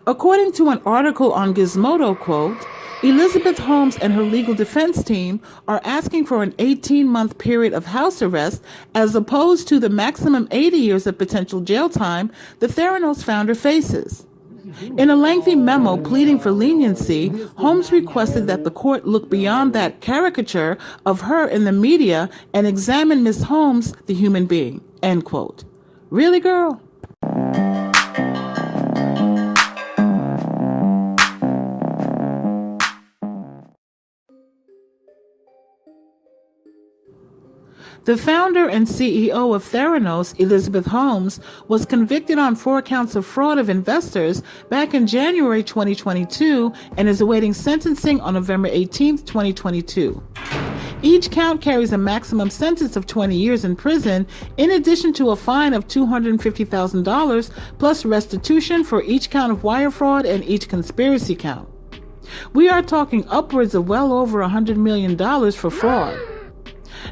According to an article on Gizmodo, quote, Elizabeth Holmes and her legal defense team are asking for an 18-month period of house arrest as opposed to the maximum 80 years of potential jail time the Theranos founder faces. In a lengthy memo pleading for leniency, Holmes requested that the court look beyond that caricature of her in the media and examine Miss Holmes, the human being, end quote. Really, girl? The founder and CEO of Theranos, Elizabeth Holmes, was convicted on 4 counts of fraud of investors back in January 2022 and is awaiting sentencing on November 18, 2022. Each count carries a maximum sentence of 20 years in prison, in addition to a fine of $250,000 plus restitution for each count of wire fraud and each conspiracy count. We are talking upwards of well over $100 million for fraud.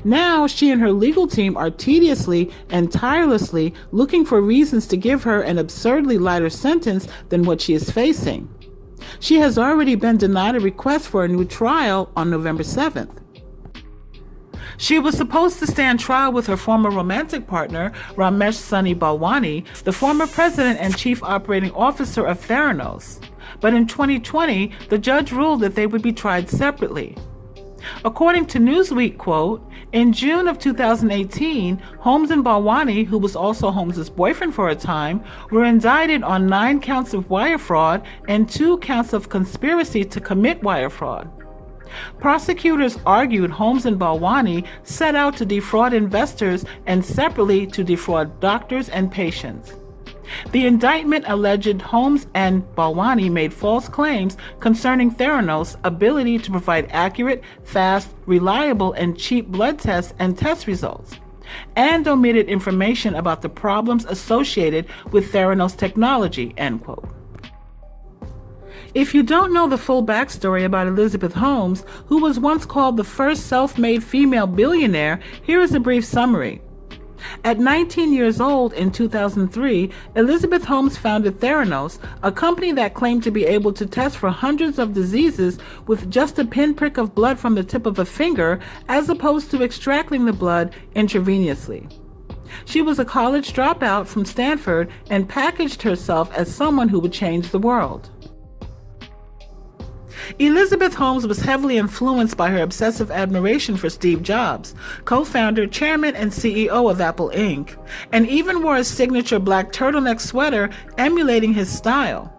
Now, she and her legal team are tediously and tirelessly looking for reasons to give her an absurdly lighter sentence than what she is facing. She has already been denied a request for a new trial on November 7th. She was supposed to stand trial with her former romantic partner, Ramesh Sunny Balwani, the former president and chief operating officer of Theranos. But in 2020, the judge ruled that they would be tried separately. According to Newsweek, quote, in June of 2018, Holmes and Balwani, who was also Holmes' boyfriend for a time, were indicted on 9 counts of wire fraud and 2 counts of conspiracy to commit wire fraud. Prosecutors argued Holmes and Balwani set out to defraud investors and separately to defraud doctors and patients. The indictment alleged Holmes and Balwani made false claims concerning Theranos' ability to provide accurate, fast, reliable, and cheap blood tests and test results, and omitted information about the problems associated with Theranos technology, end quote. If you don't know the full backstory about Elizabeth Holmes, who was once called the first self-made female billionaire, here is a brief summary. At 19 years old in 2003, Elizabeth Holmes founded Theranos, a company that claimed to be able to test for hundreds of diseases with just a pinprick of blood from the tip of a finger, as opposed to extracting the blood intravenously. She was a college dropout from Stanford and packaged herself as someone who would change the world. Elizabeth Holmes was heavily influenced by her obsessive admiration for Steve Jobs, co-founder, chairman, and CEO of Apple Inc., and even wore a signature black turtleneck sweater emulating his style.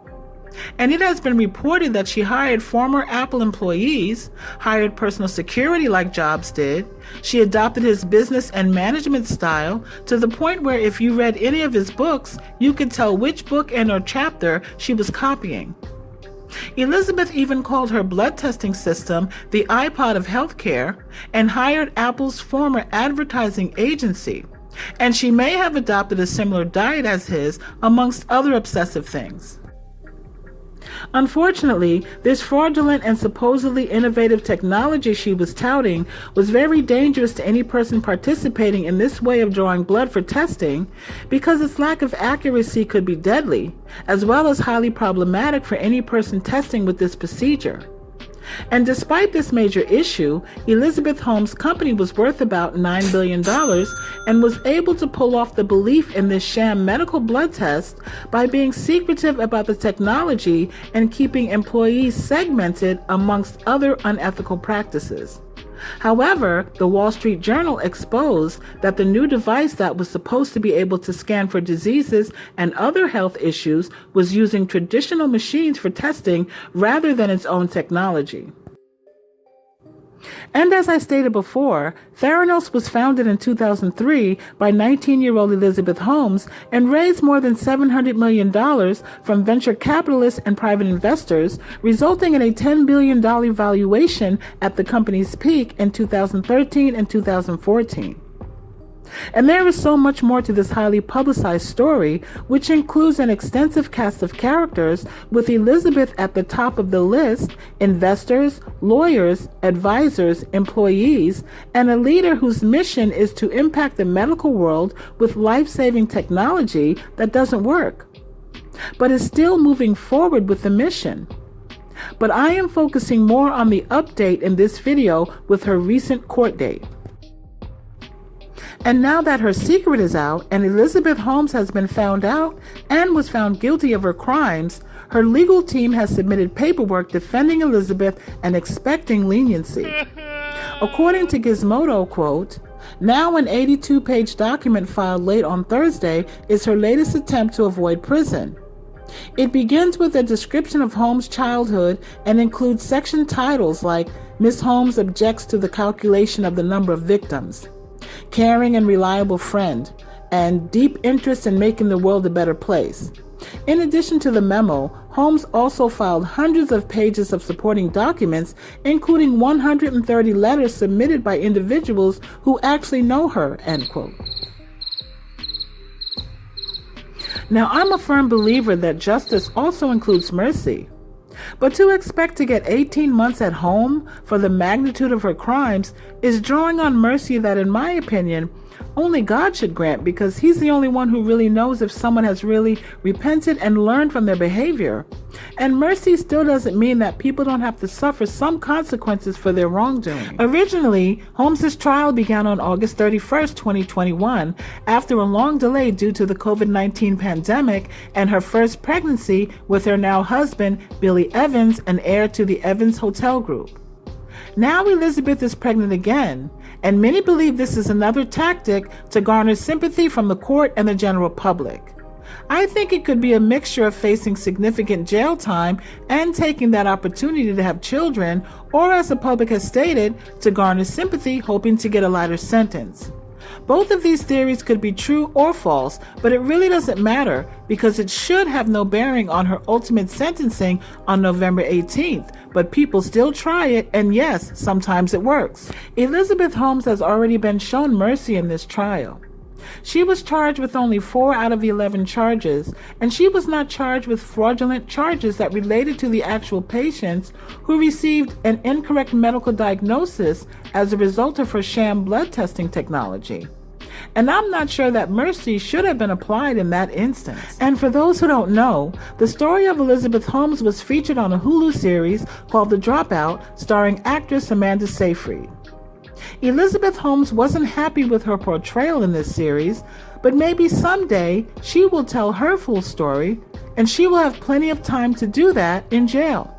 And it has been reported that she hired former Apple employees, hired personal security like Jobs did. She adopted his business and management style to the point where if you read any of his books, you could tell which book and or chapter she was copying. Elizabeth even called her blood testing system the iPod of healthcare and hired Apple's former advertising agency. And she may have adopted a similar diet as his, amongst other obsessive things. Unfortunately, this fraudulent and supposedly innovative technology she was touting was very dangerous to any person participating in this way of drawing blood for testing, because its lack of accuracy could be deadly, as well as highly problematic for any person testing with this procedure. And despite this major issue, Elizabeth Holmes' company was worth about $9 billion and was able to pull off the belief in this sham medical blood test by being secretive about the technology and keeping employees segmented amongst other unethical practices. However, the Wall Street Journal exposed that the new device that was supposed to be able to scan for diseases and other health issues was using traditional machines for testing rather than its own technology. And as I stated before, Theranos was founded in 2003 by 19-year-old Elizabeth Holmes and raised more than $700 million from venture capitalists and private investors, resulting in a $10 billion valuation at the company's peak in 2013 and 2014. And there is so much more to this highly publicized story, which includes an extensive cast of characters, with Elizabeth at the top of the list, investors, lawyers, advisors, employees, and a leader whose mission is to impact the medical world with life-saving technology that doesn't work. but is still moving forward with the mission. But I am focusing more on the update in this video with her recent court date. And now that her secret is out and Elizabeth Holmes has been found out and was found guilty of her crimes, her legal team has submitted paperwork defending Elizabeth and expecting leniency. According to Gizmodo, quote, "Now an 82-page document filed late on Thursday is her latest attempt to avoid prison. It begins with a description of Holmes' childhood and includes section titles like Miss Holmes objects to the calculation of the number of victims, caring and reliable friend, and deep interest in making the world a better place." In addition to the memo, Holmes also filed hundreds of pages of supporting documents, including 130 letters submitted by individuals who actually know her, end quote. Now, I'm a firm believer that justice also includes mercy. But to expect to get 18 months at home for the magnitude of her crimes is drawing on mercy that, in my opinion, only God should grant, because he's the only one who really knows if someone has really repented and learned from their behavior. And mercy still doesn't mean that people don't have to suffer some consequences for their wrongdoing. Originally, Holmes' trial began on August 31st, 2021, after a long delay due to the COVID-19 pandemic and her first pregnancy with her now husband, Billy Evans, an heir to the Evans Hotel Group. Now Elizabeth is pregnant again, and many believe this is another tactic to garner sympathy from the court and the general public. I think it could be a mixture of facing significant jail time and taking that opportunity to have children, or, as the public has stated, to garner sympathy, hoping to get a lighter sentence. Both of these theories could be true or false, but it really doesn't matter because it should have no bearing on her ultimate sentencing on November 18th, but people still try it, and yes, sometimes it works. Elizabeth Holmes has already been shown mercy in this trial. She was charged with only 4 out of the 11 charges, and she was not charged with fraudulent charges that related to the actual patients who received an incorrect medical diagnosis as a result of her sham blood testing technology. And I'm not sure that mercy should have been applied in that instance. And for those who don't know, the story of Elizabeth Holmes was featured on a Hulu series called The Dropout, starring actress Amanda Seyfried. Elizabeth Holmes wasn't happy with her portrayal in this series, but maybe someday she will tell her full story, and she will have plenty of time to do that in jail.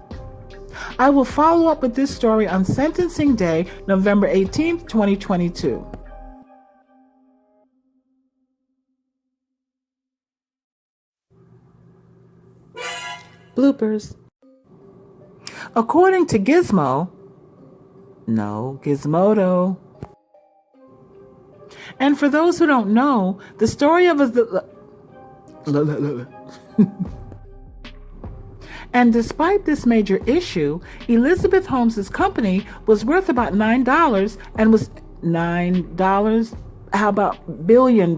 I will follow up with this story on Sentencing Day, November 18th, 2022. Bloopers. According to Gizmodo, and for those who don't know, the story of and despite this major issue, Elizabeth Holmes' company was worth about $9 and was $9? How about $1 billion?